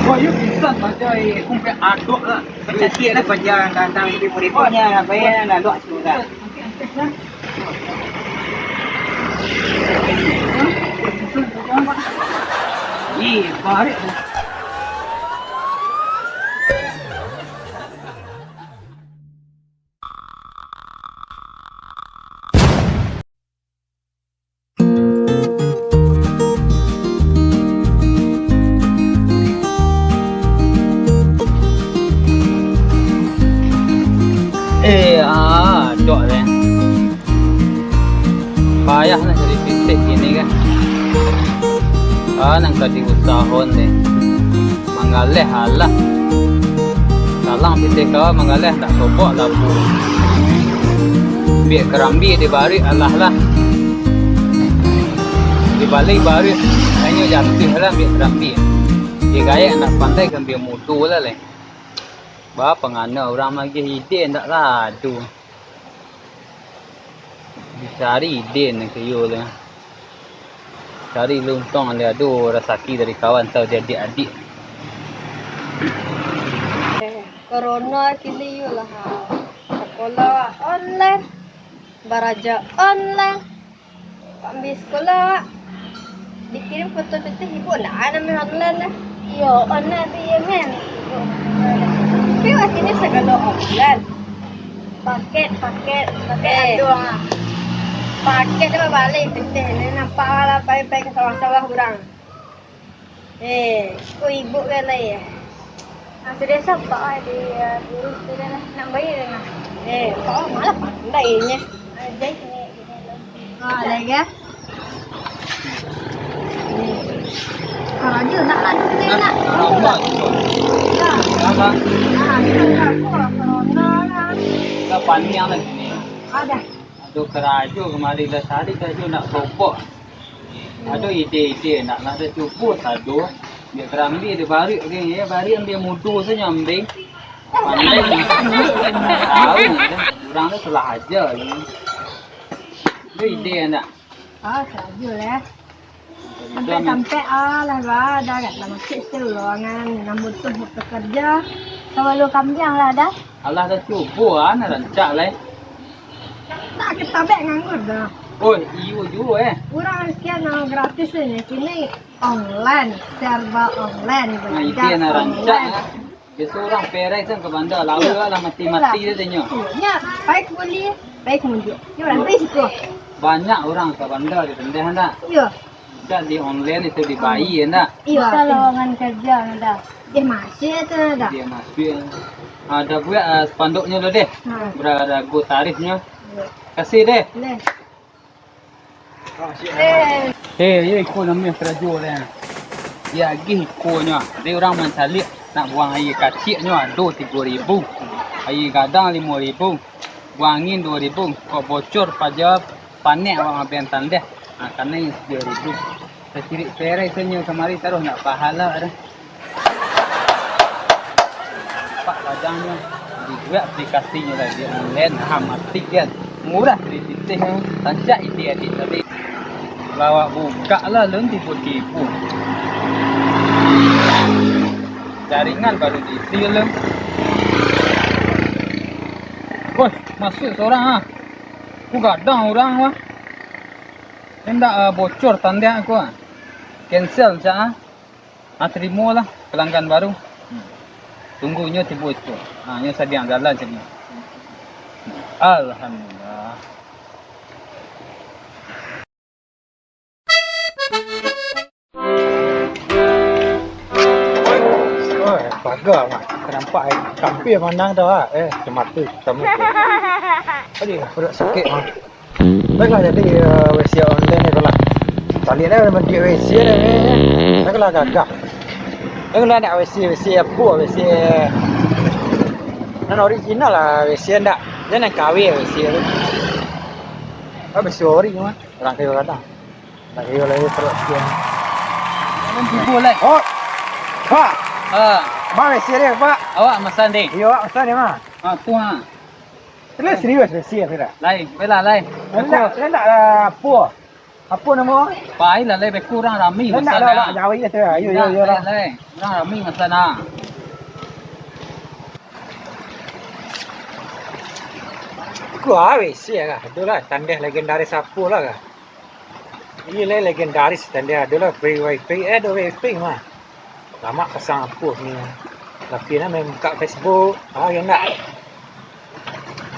Oh, you bisa saja kumpulan aduk lah. Kecil lah kerja tentang ibu-ibunya apa ya nak luak sudah. Barik. Dok deh. Payah nak cari titik gini kan. Nang tadi usahon deh. Mangaleh halah. Salang titik kau mangaleh tak sobok labu. Biar kerambi di bari Allah lah. Di balik bari hanya jatuh lah biar kerambi. Dia gaya nak pandai kan biar mutu lah leh. Bah pengana orang lagi ide tak ladu. Cari ide nak kayu lah. Cari luntong ada rasaki dari kawan tahu dia adik-adik. Corona kini lah. Sekolah online, belajar online, ambil sekolah. Dikirim foto itu ibu nak nama online lah. Yo online dia men. Tapi akhirnya segala online. Paket aduh. Paket apa balik teteh ni nampak lah pai-pai ke sawah-sawah orang. Ku ibu ke lai. Sudah sampai di urus tu dah nak bayar dah. Kau malah pandainya. Jadi sini lagi ya. Raja nak lah ni nak. Apa? Aku corona lah. Kau panjang lagi ni. Ada. Aduh keraju kemari lah tadi keraju nak robok. Aduh ide nak ada cukup aduh. Dia kerambi dia bari okay, ya bari dia mudu saja ambil. Pandai tahu orang tu salah aja ni. Itu ide nak. Saja lah. Sampai lah ada kat dalam masjid ruangan nak butuh bekerja. Selalu kamjang lah dah. Allah dah cuba nak rancak lah. Tak ketabek nganggur dah. Oh, iyo juga Orang sekian yang gratis ni. Kini online, serba online. Nah, itu yang nak rancak. Dia seorang perai kan ke bandar lalu lah mati-mati dia tanya. Ya, baik boleh, baik munjuk. Dia orang risiko. Banyak orang ke bandar di tendeh tak? Ya. Jadi online itu dibayar tak? Iya, lowongan kerja ada. Dia masih tu ada. Dia masuk. Ada buat spanduknya lo deh. Berada go tarifnya. Kasih deh. Boleh. Ya ikut namanya kerajaan lah. Ya gih ikutnya. Dia orang mencari nak buang air kaciknya ada 3,000. Air gadang 5,000. Buang angin 2,000. Kau bocor pajak panek orang bentan deh. Karena yang 3,000. Saya ciri perai senyum kemari taruh nak pahala dah. Pak padangnya di aplikasinya lah dia online hamatik kan. Murah di titiknya. Tancak ide-ide tadi. Bawa buka lah lun tipu-tipu. Jaringan baru diisi lun. Woi, masuk seorang ah. Aku gadang orang wah. Hendak bocor tanda aku ah. Cancel saja ah. Terima lah pelanggan baru. Tunggunya tipu itu. Nya sediang jalan sini. Alhamdulillah. Baga mak. Nampak kampir pandang tu ah. Semata sama. Aduh, perut sakit mak. Baiklah jadi WC online ni kalau. Tali dah mendik WC ni. Baiklah gagah. Baiklah nak WC apa WC. Nan original lah WC ndak. Jangan KW WC tu. Habis ori mak. Orang kaya kata. Tak kaya lagi perut sakit. Jangan tipu lah. Oh. Pak. Bang WC dia pak. Awak masan deh. Iya awak pesan dia mak. Tu ha. Terus serius WC apa dah? Lain, bela lain. Hendak apa? Apa nama? Pai lah lebih kurang rami Nak masalah. dah jauh je tu. Yo lah. Kurang rami masalah. Gua WC lah. Itulah tanda legendaris apa lah kan. Ini lah legendaris tanda adalah free wifi. Ada wifi mah. Lama pasang apa ni. Tapi nak main buka Facebook. Yang nak.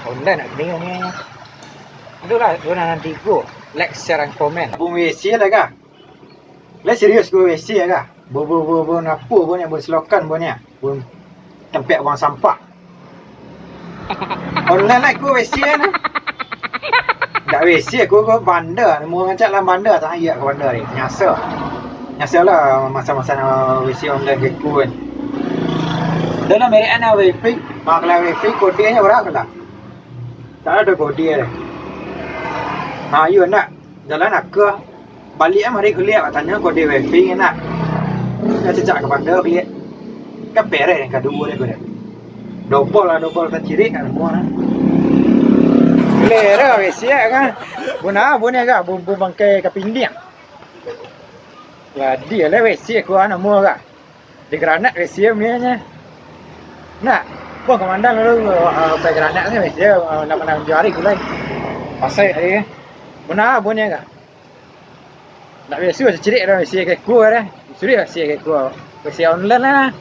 Online nak kena ni. Itulah guna nanti go. Like, share and comment. Bung WC lah kah? Lah serius go WC lah kah? Bo apa bo ni? Bo selokan bo ni. Bo tempat buang sampah. Online lah go WC lah. Tak WC aku bandar. Mu macam lah bandar tak ayak ke bandar ni. Nyasa lah masa-masa WC online ke aku kan. Dalam merek ana wifi, maklah wifi kodenya berapa lah? Tak ada kode dia. Ha, you nak jalan nak ke balik mari kuliah tanya kode wifi nak. Dah sejak ke bandar kuliah. Kan pere yang kedua ni kuliah. Double tak ciri kan semua kan. Lera WC kan. Buna kan bu bangkai ke pinding. Lah dia lah WC aku anak mua kan. Di granat WC punya. Nak buang komandan laluไปgranat ni WC nak jari gulai. Pasai ai. Buna kan. Nak WC ciri dah WC ke ku dah. Suri WC ke ku. WC online lah.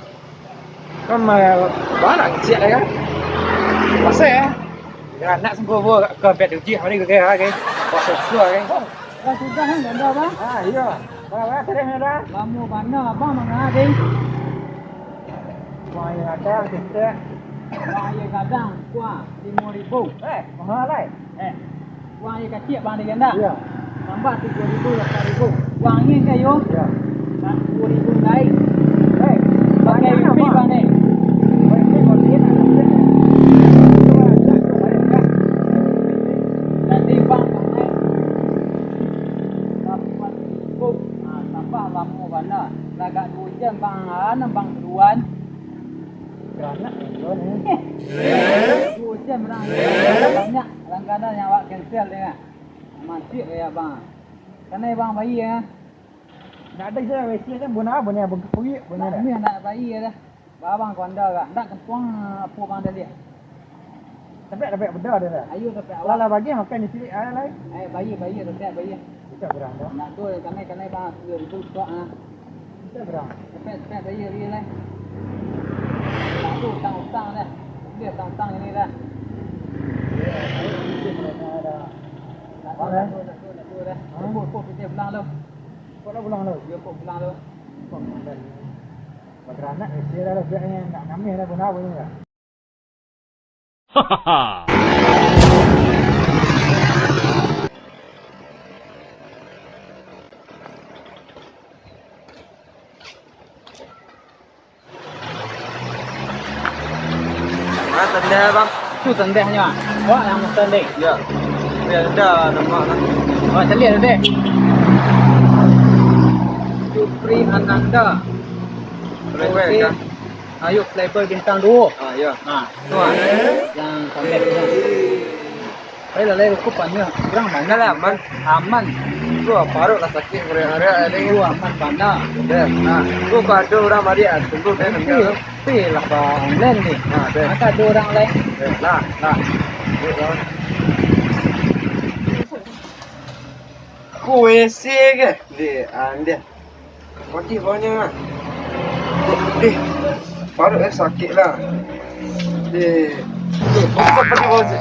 Kan banyak kecil lah kan. Pasai ya, nak semua ke bed uji hari ke hari. Pasal suah kan. Dah sudah kan dah bang? Ah iya. Bawa terus dah. Lama mana abang mana ada? Wah, ada kita. Wahai kadang kuah 5,000. Mahal lah. Wahai kecil bang dia ganda. Ya. Tambah 3,000, 8,000. Wahai ke yo? Ya. 10,000 naik. Pakai wifi bang ni. Wifi boleh nak. Nanti bang naik. Tambah lama bana. Lagak 2 jam bang bang keruan. Granat ni. 2 jam orang banyak. Kadang-kadang yang awak cancel dia. Masih ya bang. Kenapa bang bayi ya? Nak ada je WC kan buna abang pergi buna dah. Ni nak bayi dah. Babang konda kah? Nak ketuang apa bang dah lihat? Dapat benda dia dah. Ayo dapat awak. Wala bagi makan di sini ada lain. Bayi dapat bayi. Kita berang dah. Nak tu kenai bang 2,000 tok ah. Kita berang. Dapat bayi dia lah. Nak tu utang dah. Dia utang ini dah. Nak tu dah. Pok kita pulang lu. Kau dah pulang lu. Dia pok pulang lu. Granat WC dah biarnya nak kami dah buna dah. Tanda bang. Tu tandanya. Wah yang tanda. Ya. Dia ada nama kan. Wah tanda tanda. Supri Ananda. Kan? Ayo flavor bintang 2. Ya. Tu yang tanda tu. Ayolah lagi kupannya. Kurang mana lah aman. Tu baru lah sakit area ada Itu aman pandang. dah. Tu kado orang mari tunggu kan. Tapi lah bang online ni. Maka ada orang lain. Lah. Ku WC ke? Dia anda. Mati banyak. Baru sakit lah. Pasal pergi WC.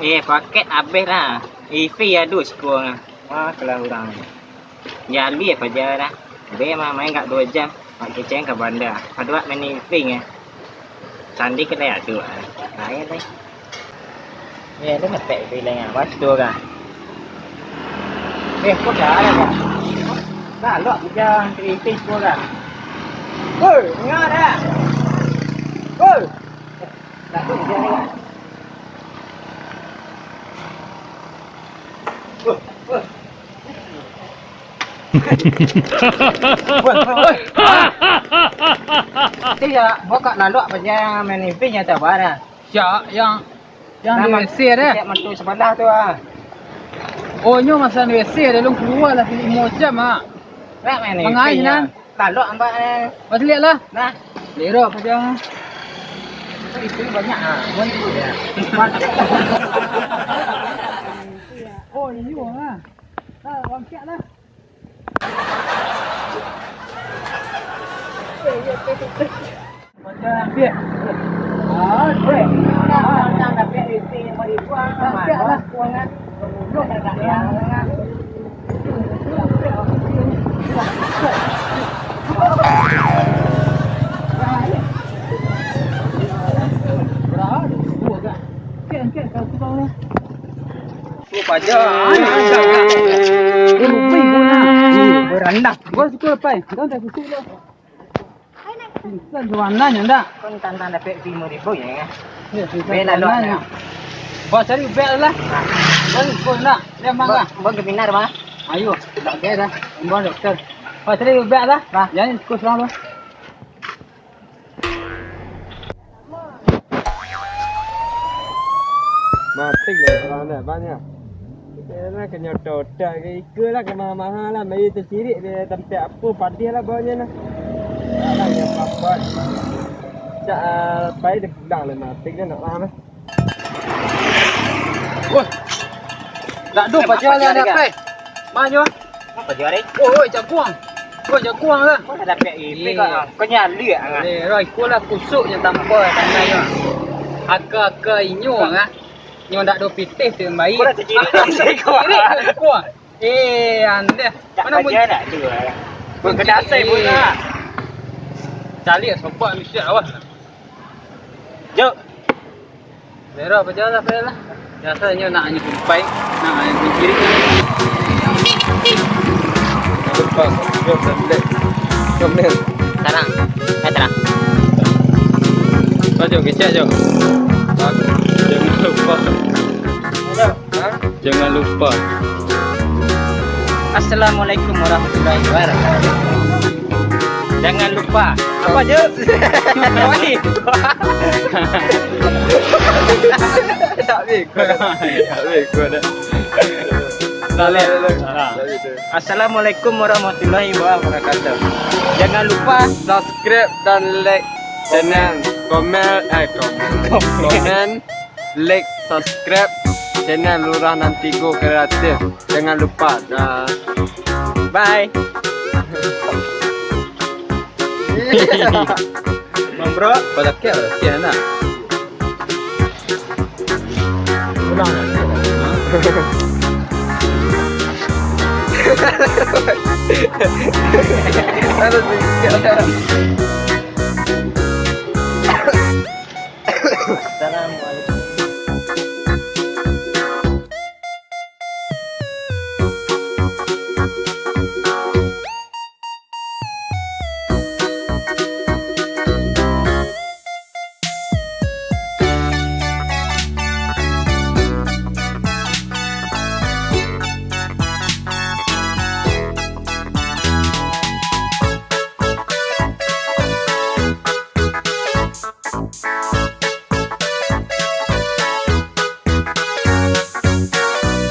Paket habis lah. Ifi ada sekurang lah. Kalau orang ni. Ya lebih apa je dah. Dia main kat 2 jam. Mak keceng ke bandar. Padahal main Ifi ni. Sandi kedai ada. Lain lah. Ni ada ngetek Ifi lain lah. Lepas tu kan. Kau dah ada kan? Dah luak kita Ifi semua kan? Dengar dah. Dah tu dia ni kan? Woi. Dia buka lalu apa je main IP nya tak ada. Siap yang di WC dah. Cek mantu sebelah tu ah. Oh, nyo masa di WC dah lu keluar lah 5 jam ah. Nak main IP. Mengai nan. Lalu ambak Mas lihat lah. nah. Lera apa jangan. Itu banyak ah. Mantu dia. Oh, ini lah. Bangkit lah. Macam ambil. Boleh. Nak dapat IP yang mari buang. Lah. Buangan. Lu tak ada yang. Paja. Lupa guna. Berandang. Gua suka lepas. Kau tak suka lo. Pingsan warnanya ndak. Kon tantan dapat 5,000 ya. Ya, Bela lo. Bawa cari bel lah. Kau nak? Dia mangga. Buat webinar mah. Ayo, tak ada dah. Bawa doktor. Bawa cari bel lah. Jangan ikut selama. Mati lah kalau nak banyak. Kita nak kena total ke ikut lah ke mahal-mahal lah. Mari tersirik dia tempat apa padih lah bawahnya lah. Tak yang apa-apa. Cak baik dia pulang lah mati dia nak lama. Wah. Tak ada paja lah dapat. Mana? Apa je ni? Oh, jaguang. Oh, jaguang lah. Kau dah dapat IP kau nyali ah. Roi kula kusuk je tanpa tanah yo. Aka inyo ah. Nyo ndak do pitih tu baik. Kau dah terkiri kau. Kuah. Anda. Mana pun dah tu. Pun kedasai pun lah. Cari sebab mesti awak. Jom. Lera apa jalan lah. Biasanya nak hanya kumpai, nak hanya kiri. Lepas, jom dan lek. Jom ni. Terang. Terang. Jom kecek jom. Jangan lupa. Jangan lupa. Assalamualaikum warahmatullahi wabarakatuh. Jangan lupa. Apa je? Tak bego. Tak bego dah. Assalamualaikum warahmatullahi wabarakatuh. Jangan lupa subscribe dan like channel, komen, like, subscribe channel Lurah Nantigo Kreatif. Jangan lupa. Bye. Bang bro, pada kira nak. Ulang. Harus Assalamualaikum.